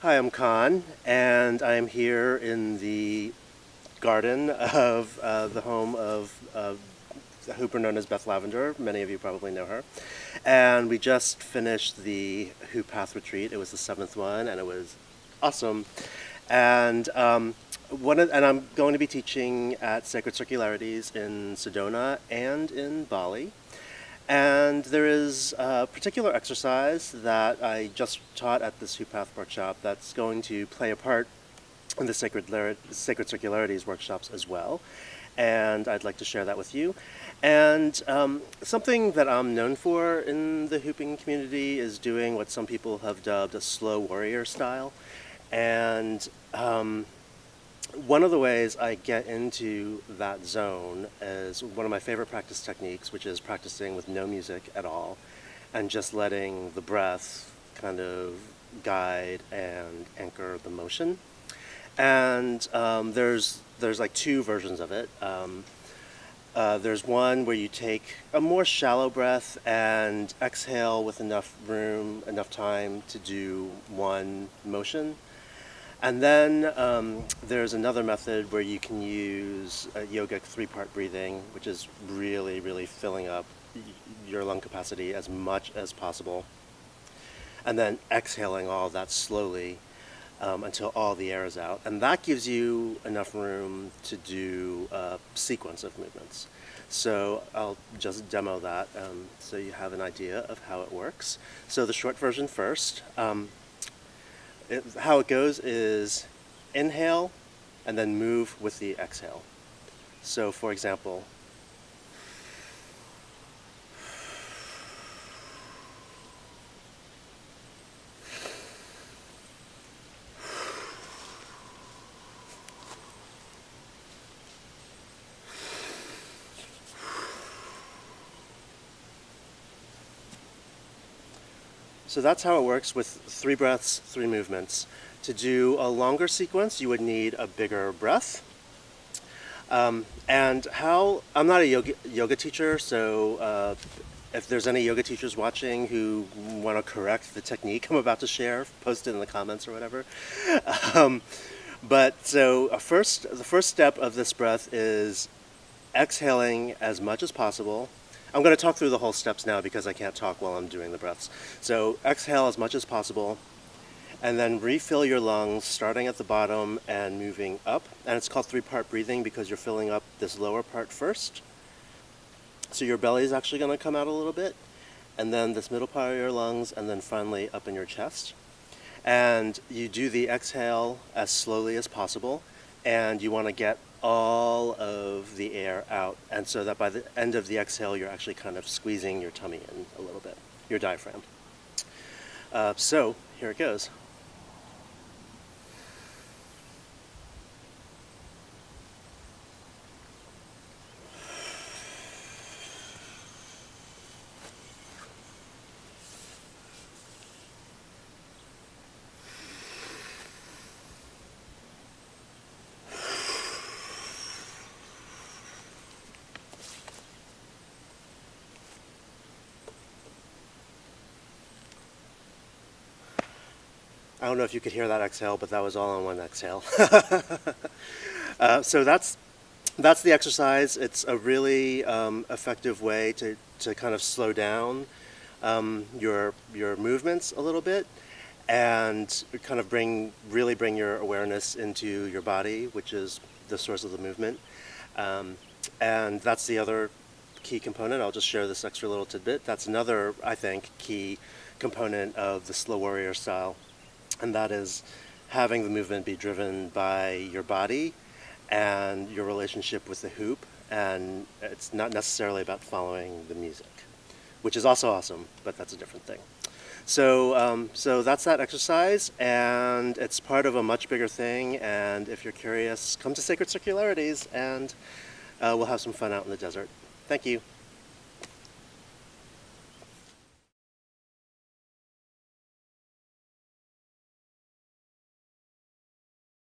Hi, I'm Khan, and I'm here in the garden of the home of a hooper known as Beth Lavender. Many of you probably know her. And we just finished the Hoop Path Retreat. It was the 7th one, and it was awesome. And and I'm going to be teaching at Sacred Circularities in Sedona and in Bali. And there is a particular exercise that I just taught at this Hoop Path workshop that's going to play a part in the Sacred Circularities workshops as well. And I'd like to share that with you. And something that I'm known for in the hooping community is doing what some people have dubbed a slow warrior style. And one of the ways I get into that zone is one of my favorite practice techniques, which is practicing with no music at all and just letting the breath kind of guide and anchor the motion. And there's like two versions of it. There's one where you take a more shallow breath and exhale with enough room, enough time to do one motion. And then there's another method where you can use yogic 3-part breathing, which is really, really filling up your lung capacity as much as possible. And then exhaling all of that slowly until all the air is out. And that gives you enough room to do a sequence of movements. So I'll just demo that so you have an idea of how it works. So the short version first. How it goes is inhale and then move with the exhale. So for example, so that's how it works with 3 breaths, 3 movements. To do a longer sequence, you would need a bigger breath. I'm not a yoga teacher, so if there's any yoga teachers watching who want to correct the technique I'm about to share, post it in the comments or whatever. The first step of this breath is exhaling as much as possible. I'm going to talk through the whole steps now because I can't talk while I'm doing the breaths. So exhale as much as possible, and then refill your lungs, starting at the bottom and moving up. And it's called 3-part breathing because you're filling up this lower part first. So your belly is actually going to come out a little bit, and then this middle part of your lungs, and then finally up in your chest. And you do the exhale as slowly as possible, and you want to get all of the air out, and so that by the end of the exhale you're actually kind of squeezing your tummy in a little bit, your diaphragm. So here it goes. I don't know if you could hear that exhale, but that was all in one exhale. So that's the exercise. It's a really effective way to kind of slow down your movements a little bit and kind of really bring your awareness into your body, which is the source of the movement. And that's the other key component. I'll just share this extra little tidbit. That's another, I think, key component of the slow warrior style. And that is having the movement be driven by your body and your relationship with the hoop, and it's not necessarily about following the music, which is also awesome, but that's a different thing. So, so that's that exercise, and it's part of a much bigger thing, and if you're curious, come to Sacred Circularities, and we'll have some fun out in the desert. Thank you.